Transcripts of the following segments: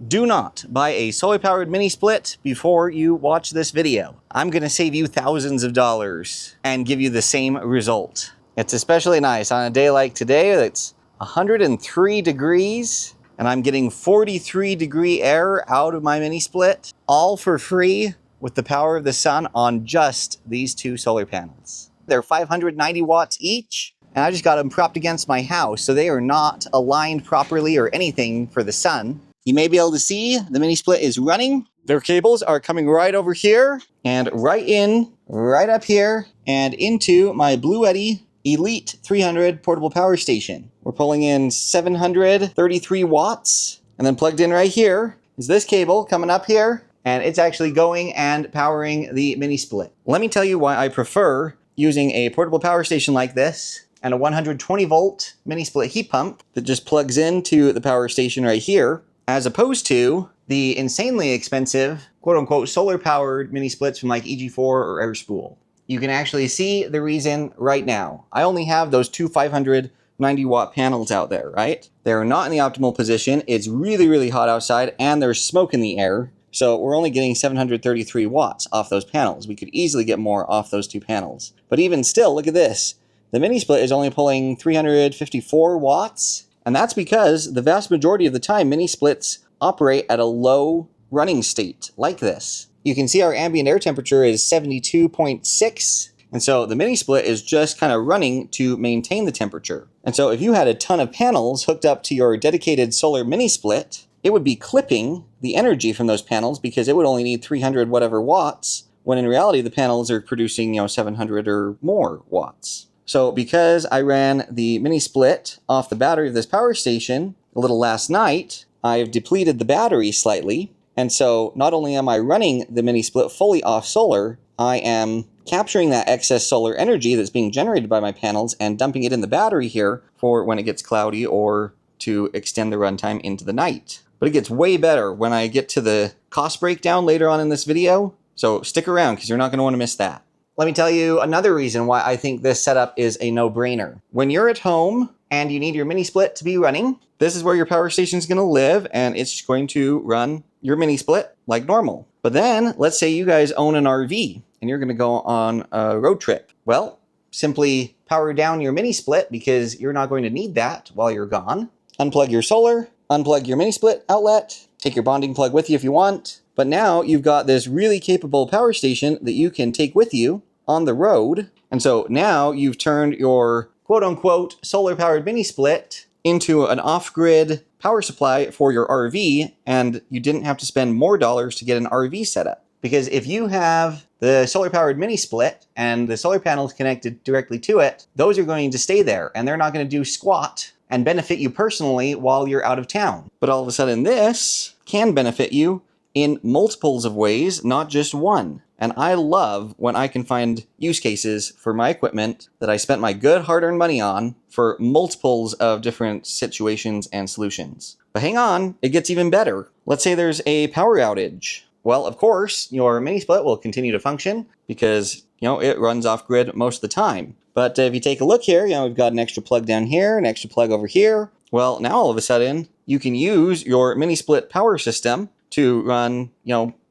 Do not buy a solar-powered mini-split before you watch this video. I'm gonna save you thousands of dollars and give you the same result. It's especially nice on a day like today that's 103 degrees and I'm getting 43-degree air out of my mini-split, all for free with the power of the sun on just these two solar panels. They're 590 watts each, and I just got them propped against my house, so they are not aligned properly or anything for the sun. You may be able to see the mini-split is running. Their cables are coming right over here and right up here and into my Bluetti Elite 300 portable power station. We're pulling in 733 watts, and then plugged in right here is this cable coming up here, and it's actually going and powering the mini-split. Let me tell you why I prefer using a portable power station like this and a 120 volt mini-split heat pump that just plugs into the power station right here, as opposed to the insanely expensive, quote-unquote, solar-powered mini-splits from like EG4 or Airspool. You can actually see the reason right now. I only have those two 590 watt panels out there, right? They're not in the optimal position. It's really, really hot outside and there's smoke in the air. So we're only getting 733 watts off those panels. We could easily get more off those two panels. But even still, look at this. The mini-split is only pulling 354 watts. And that's because the vast majority of the time, mini-splits operate at a low running state, like this. You can see our ambient air temperature is 72.6, and so the mini-split is just kind of running to maintain the temperature. And so if you had a ton of panels hooked up to your dedicated solar mini-split, it would be clipping the energy from those panels because it would only need 300 whatever watts, when in reality the panels are producing, 700 or more watts. So because I ran the mini-split off the battery of this power station a little last night, I've depleted the battery slightly. And so not only am I running the mini-split fully off solar, I am capturing that excess solar energy that's being generated by my panels and dumping it in the battery here for when it gets cloudy or to extend the runtime into the night. But it gets way better when I get to the cost breakdown later on in this video. So stick around because you're not going to want to miss that. Let me tell you another reason why I think this setup is a no-brainer. When you're at home and you need your mini-split to be running, this is where your power station is going to live, and it's going to run your mini-split like normal. But then, let's say you guys own an RV, and you're going to go on a road trip. Well, simply power down your mini-split because you're not going to need that while you're gone. Unplug your solar, unplug your mini-split outlet, take your bonding plug with you if you want. But now you've got this really capable power station that you can take with you on the road. And so now you've turned your quote-unquote solar-powered mini-split into an off-grid power supply for your RV, and you didn't have to spend more dollars to get an RV set up. Because if you have the solar-powered mini-split and the solar panels connected directly to it, those are going to stay there, and they're not going to do squat and benefit you personally while you're out of town. But all of a sudden this can benefit you in multiples of ways, not just one. And I love when I can find use cases for my equipment that I spent my good hard-earned money on for multiples of different situations and solutions. But hang on, it gets even better. Let's say there's a power outage. Well, of course, your mini-split will continue to function because, it runs off-grid most of the time. But if you take a look here, we've got an extra plug down here, an extra plug over here. Well, now all of a sudden, you can use your mini-split power system to run,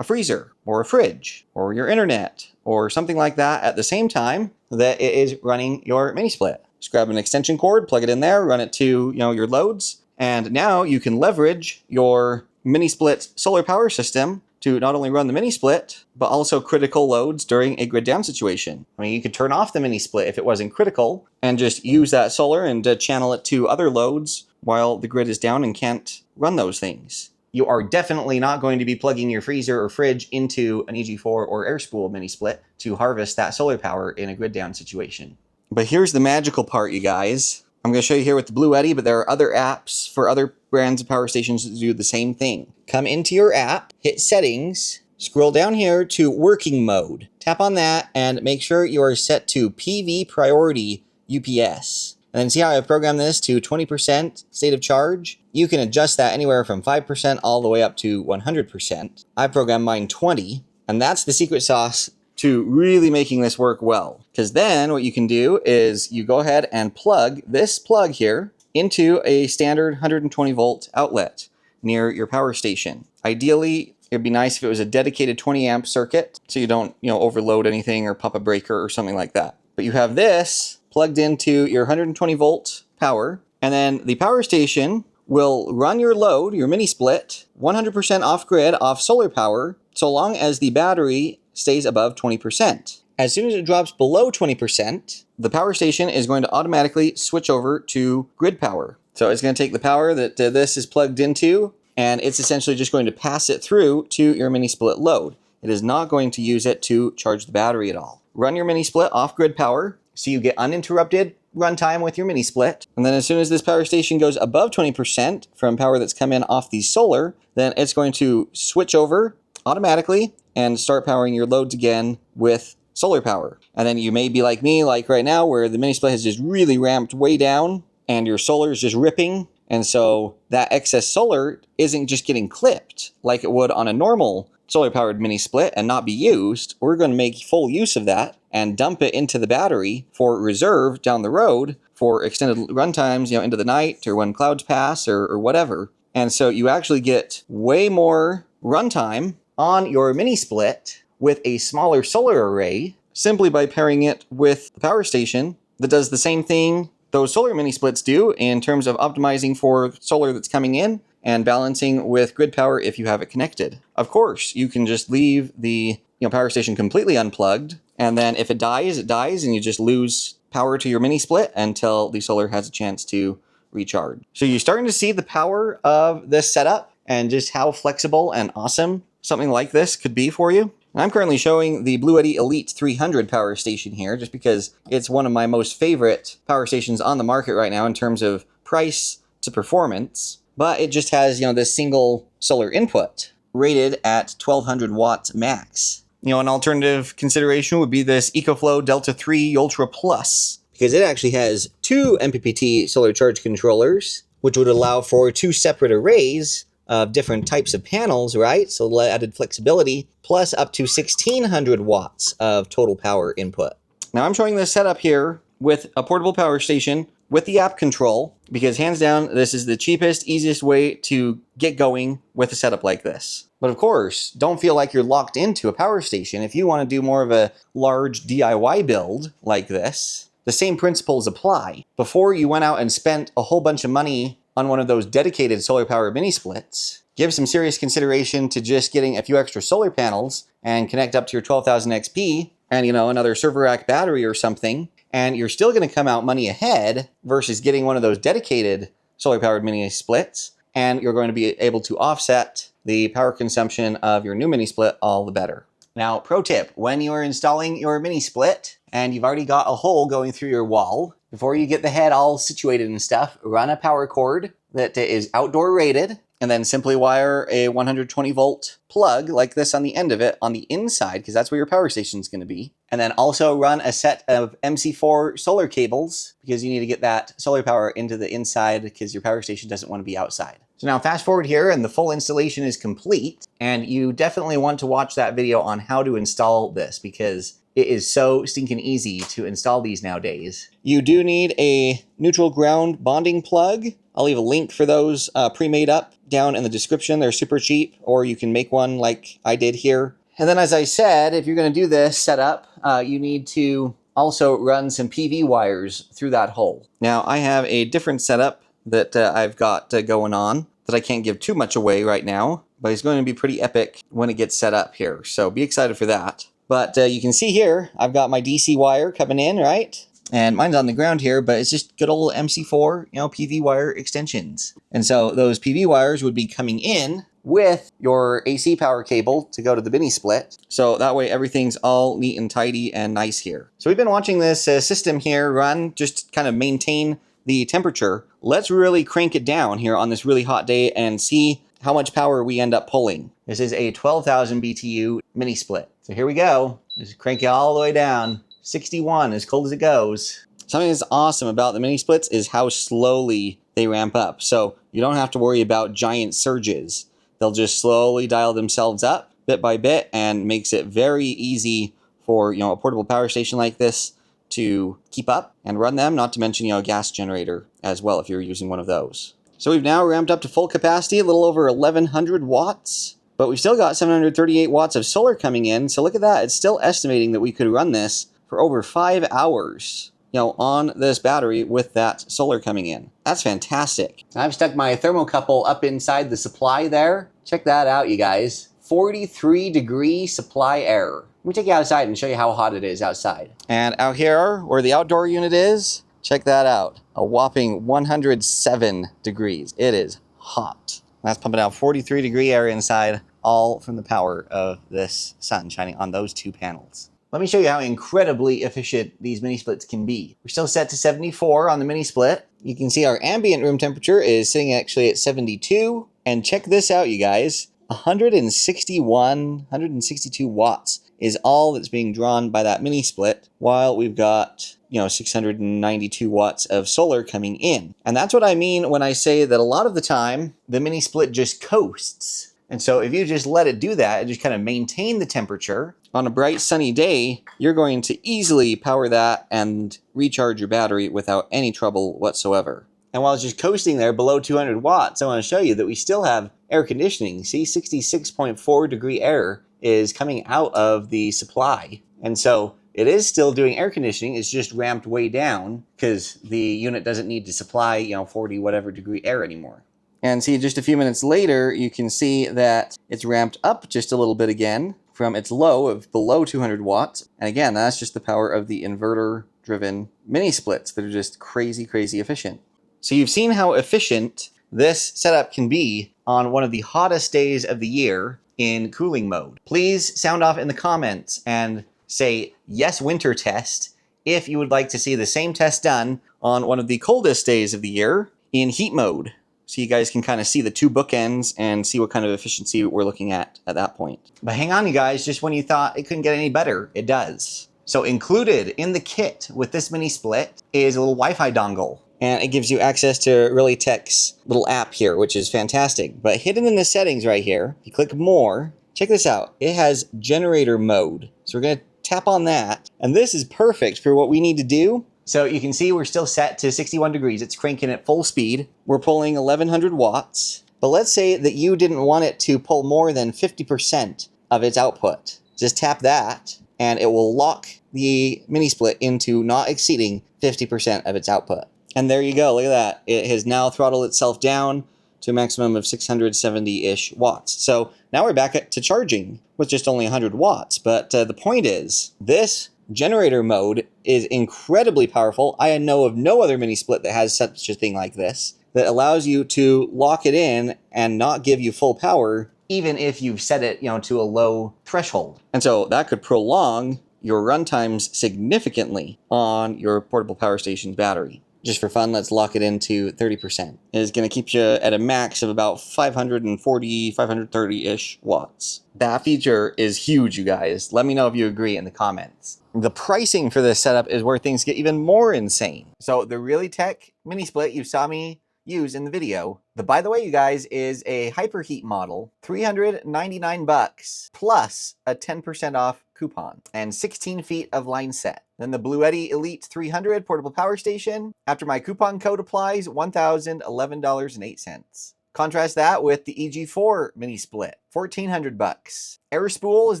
a freezer or a fridge or your internet or something like that at the same time that it is running your mini-split. Just grab an extension cord, plug it in there, run it to, your loads, and now you can leverage your mini-split solar power system to not only run the mini-split, but also critical loads during a grid down situation. I mean, you could turn off the mini-split if it wasn't critical and just use that solar and channel it to other loads while the grid is down and can't run those things. You are definitely not going to be plugging your freezer or fridge into an EG4 or Airspool mini-split to harvest that solar power in a grid down situation. But here's the magical part, you guys. I'm going to show you here with the Bluetti, but there are other apps for other brands of power stations that do the same thing. Come into your app, hit settings, scroll down here to working mode. Tap on that and make sure you are set to PV priority UPS. And then see how I've programmed this to 20% state of charge? You can adjust that anywhere from 5% all the way up to 100%. I've programmed mine 20, and that's the secret sauce to really making this work well. Because then what you can do is you go ahead and plug this plug here into a standard 120 volt outlet. near your power station. Ideally, it'd be nice if it was a dedicated 20 amp circuit so you don't, overload anything or pop a breaker or something like that. But you have this plugged into your 120 volt power, and then the power station will run your load, your MiniSplit, 100% off grid, off solar power, so long as the battery stays above 20%. As soon as it drops below 20%, the power station is going to automatically switch over to grid power. So it's going to take the power that this is plugged into, and it's essentially just going to pass it through to your MiniSplit load. It is not going to use it to charge the battery at all. Run your MiniSplit off grid power so you get uninterrupted runtime with your MiniSplit. And then as soon as this power station goes above 20% from power that's come in off the solar, then it's going to switch over automatically and start powering your loads again with solar power. And then you may be like me, like right now, where the MiniSplit has just really ramped way down and your solar is just ripping. And so that excess solar isn't just getting clipped like it would on a normal solar powered MiniSplit and not be used. We're going to make full use of that and dump it into the battery for reserve down the road for extended runtimes, into the night or when clouds pass or whatever. And so you actually get way more runtime on your MiniSplit with a smaller solar array simply by pairing it with the power station that does the same thing those solar MiniSplits do in terms of optimizing for solar that's coming in and balancing with grid power if you have it connected. Of course, you can just leave the power station completely unplugged, and then if it dies, and you just lose power to your MiniSplit until the solar has a chance to recharge. So you're starting to see the power of this setup and just how flexible and awesome something like this could be for you. And I'm currently showing the Bluetti Elite 300 power station here just because it's one of my most favorite power stations on the market right now in terms of price to performance. But it just has, this single solar input rated at 1200 watts max. An alternative consideration would be this EcoFlow Delta 3 Ultra Plus, because it actually has two MPPT solar charge controllers, which would allow for two separate arrays of different types of panels, right? So added flexibility, plus up to 1600 watts of total power input. Now I'm showing this setup here with a portable power station with the app control, because hands down, this is the cheapest, easiest way to get going with a setup like this. But of course, don't feel like you're locked into a power station. If you want to do more of a large DIY build like this, the same principles apply. Before you went out and spent a whole bunch of money on one of those dedicated solar power MiniSplits, give some serious consideration to just getting a few extra solar panels and connect up to your 12,000 XP and, another server rack battery or something, and you're still going to come out money ahead versus getting one of those dedicated solar powered MiniSplits, and you're going to be able to offset the power consumption of your new MiniSplit all the better. Now, pro tip, when you're installing your MiniSplit and you've already got a hole going through your wall, before you get the head all situated and stuff, run a power cord that is outdoor rated, and then simply wire a 120 volt plug like this on the end of it on the inside, because that's where your power station is going to be. And then also run a set of MC4 solar cables, because you need to get that solar power into the inside because your power station doesn't want to be outside. So now fast forward here and the full installation is complete, and you definitely want to watch that video on how to install this, because it is so stinking easy to install these nowadays. You do need a neutral ground bonding plug. I'll leave a link for those pre-made up down in the description. They're super cheap, or you can make one like I did here. And then as I said, if you're going to do this setup, you need to also run some PV wires through that hole. Now I have a different setup that I've got going on that I can't give too much away right now, but it's going to be pretty epic when it gets set up here. So be excited for that. But you can see here, I've got my DC wire coming in, right? And mine's on the ground here, but it's just good old MC4, PV wire extensions. And so those PV wires would be coming in with your AC power cable to go to the MiniSplit. So that way everything's all neat and tidy and nice here. So we've been watching this system here run, just kind of maintain the temperature. Let's really crank it down here on this really hot day and see how much power we end up pulling. This is a 12,000 BTU MiniSplit. So here we go. Just crank it all the way down. 61, as cold as it goes. Something that's awesome about the MiniSplits is how slowly they ramp up. So you don't have to worry about giant surges. They'll just slowly dial themselves up bit by bit, and makes it very easy for a portable power station like this to keep up and run them, not to mention a gas generator as well if you're using one of those. So we've now ramped up to full capacity, a little over 1100 watts. But we've still got 738 watts of solar coming in, so look at that. It's still estimating that we could run this for over 5 hours, on this battery with that solar coming in. That's fantastic. I've stuck my thermocouple up inside the supply there. Check that out, you guys. 43-degree supply air. Let me take you outside and show you how hot it is outside. And out here, where the outdoor unit is, check that out. A whopping 107 degrees. It is hot. That's pumping out 43-degree air inside, all from the power of this sun shining on those two panels. Let me show you how incredibly efficient these mini splits can be. We're still set to 74 on the mini split. You can see our ambient room temperature is sitting actually at 72. And check this out, you guys. 162 watts is all that's being drawn by that mini split, while we've got 692 watts of solar coming in. And that's what I mean when I say that a lot of the time the mini split just coasts. And so if you just let it do that and just kind of maintain the temperature on a bright sunny day, you're going to easily power that and recharge your battery without any trouble whatsoever. And while it's just coasting there below 200 watts, I want to show you that we still have air conditioning. See, 66.4 degree air is coming out of the supply. And so it is still doing air conditioning. It's just ramped way down because the unit doesn't need to supply, 40 whatever degree air anymore. And see, just a few minutes later, you can see that it's ramped up just a little bit again from its low of below 200 watts. And again, that's just the power of the inverter-driven mini splits that are just crazy, crazy efficient. So you've seen how efficient this setup can be on one of the hottest days of the year in cooling mode. Please sound off in the comments and say, yes, winter test, if you would like to see the same test done on one of the coldest days of the year in heat mode. So you guys can kind of see the two bookends and see what kind of efficiency we're looking at that point. But hang on, you guys, just when you thought it couldn't get any better, it does. So included in the kit with this mini split is a little Wi-Fi dongle. And it gives you access to Realitech's little app here, which is fantastic. But hidden in the settings right here, if you click more, check this out. It has generator mode. So we're going to tap on that. And this is perfect for what we need to do. So you can see we're still set to 61 degrees. It's cranking at full speed. We're pulling 1100 watts. But let's say that you didn't want it to pull more than 50% of its output. Just tap that and it will lock the mini split into not exceeding 50% of its output. And there you go, look at that. It has now throttled itself down to a maximum of 670-ish watts. So now we're back to charging with just only 100 watts. But the point is, this generator mode is incredibly powerful. I know of no other mini split that has such a thing like this, that allows you to lock it in and not give you full power, even if you've set it, to a low threshold. And so that could prolong your runtimes significantly on your portable power station's battery. Just for fun, let's lock it into 30%. It is going to keep you at a max of about 540, 530-ish watts. That feature is huge, you guys. Let me know if you agree in the comments. The pricing for this setup is where things get even more insane. So the Realitech mini split you saw me use in the video, by the way, you guys, is a hyperheat model, $399 plus a 10% off coupon and 16 feet of line set. Then the Bluetti Elite 300 portable power station, after my coupon code applies, $1,011.08. Contrast that with the EG4 mini split, $1,400. Airspool is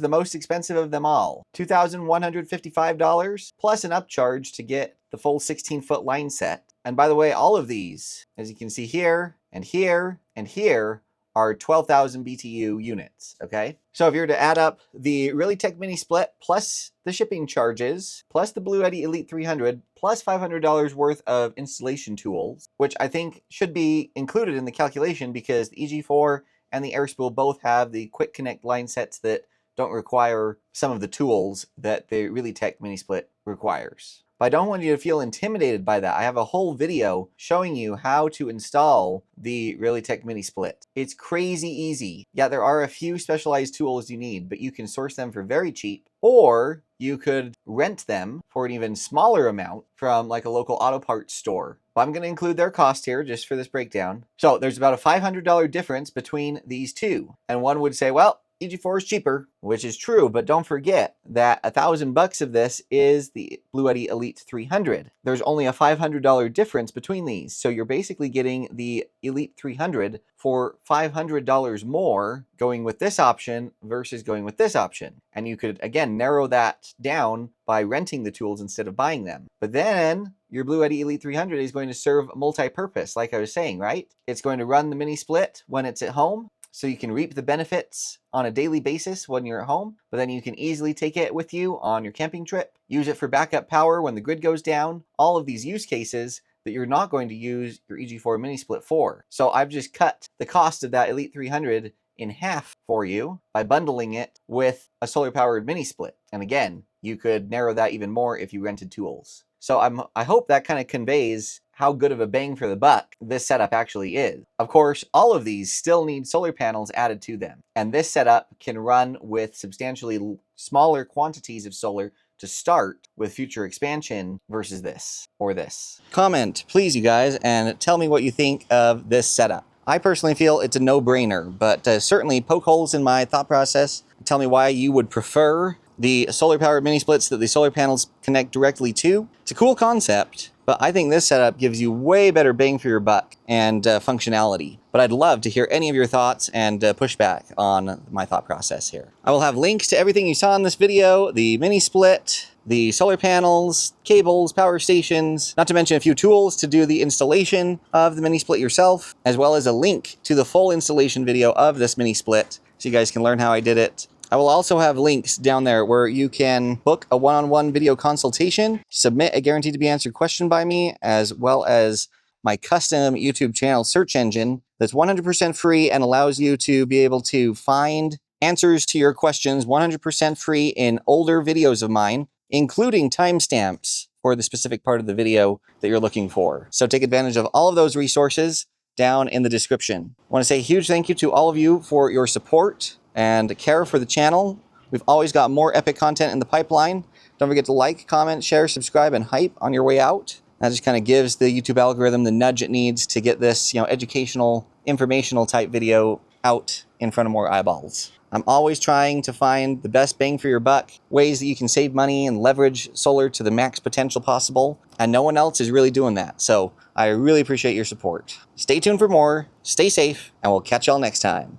the most expensive of them all, $2,155 plus an upcharge to get the full 16-foot line set. And by the way, all of these, as you can see here and here and here, are 12,000 BTU units, okay? So if you were to add up the Realitech mini split plus the shipping charges, plus the Bluetti Elite 300, plus $500 worth of installation tools, which I think should be included in the calculation because the EG4 and the Airspool both have the quick connect line sets that don't require some of the tools that the Realitech mini split requires. But I don't want you to feel intimidated by that. I have a whole video showing you how to install the Realitech mini split. It's crazy easy. Yeah, there are a few specialized tools you need, but you can source them for very cheap, or you could rent them for an even smaller amount from like a local auto parts store. Well, I'm going to include their cost here just for this breakdown. So there's about a $500 difference between these two. And one would say, well, EG4 is cheaper, which is true, but don't forget that $1,000 of this is the Bluetti Elite 300. There's only a $500 difference between these, so you're basically getting the Elite 300 for $500 more going with this option versus going with this option. And you could, again, narrow that down by renting the tools instead of buying them. But then your Bluetti Elite 300 is going to serve multi-purpose, like I was saying, right? It's going to run the MiniSplit when it's at home, so you can reap the benefits on a daily basis when you're at home, but then you can easily take it with you on your camping trip, use it for backup power when the grid goes down, all of these use cases that you're not going to use your EG4 MiniSplit for. So I've just cut the cost of that Elite 300 in half for you by bundling it with a solar-powered MiniSplit. And again, you could narrow that even more if you rented tools. So I hope that kind of conveys how good of a bang for the buck this setup actually is. Of course, all of these still need solar panels added to them, and this setup can run with substantially smaller quantities of solar to start with future expansion versus this or this. Comment, please, you guys, and tell me what you think of this setup. I personally feel it's a no-brainer, but certainly poke holes in my thought process. Tell me why you would prefer the solar-powered mini-splits that the solar panels connect directly to. It's a cool concept, but I think this setup gives you way better bang for your buck and functionality. But I'd love to hear any of your thoughts and pushback on my thought process here. I will have links to everything you saw in this video, the mini-split, the solar panels, cables, power stations, not to mention a few tools to do the installation of the mini-split yourself, as well as a link to the full installation video of this mini-split so you guys can learn how I did it. I will also have links down there where you can book a one-on-one video consultation, submit a guaranteed to be answered question by me, as well as my custom YouTube channel search engine that's 100% free and allows you to be able to find answers to your questions 100% free in older videos of mine, including timestamps for the specific part of the video that you're looking for. So take advantage of all of those resources down in the description. I want to say a huge thank you to all of you for your support and care for the channel. We've always got more epic content in the pipeline. Don't forget to like, comment, share, subscribe, and hype on your way out. That just kind of gives the YouTube algorithm the nudge it needs to get this, educational, informational type video out in front of more eyeballs. I'm always trying to find the best bang for your buck, ways that you can save money and leverage solar to the max potential possible, and no one else is really doing that. So I really appreciate your support. Stay tuned for more, stay safe, and we'll catch y'all next time.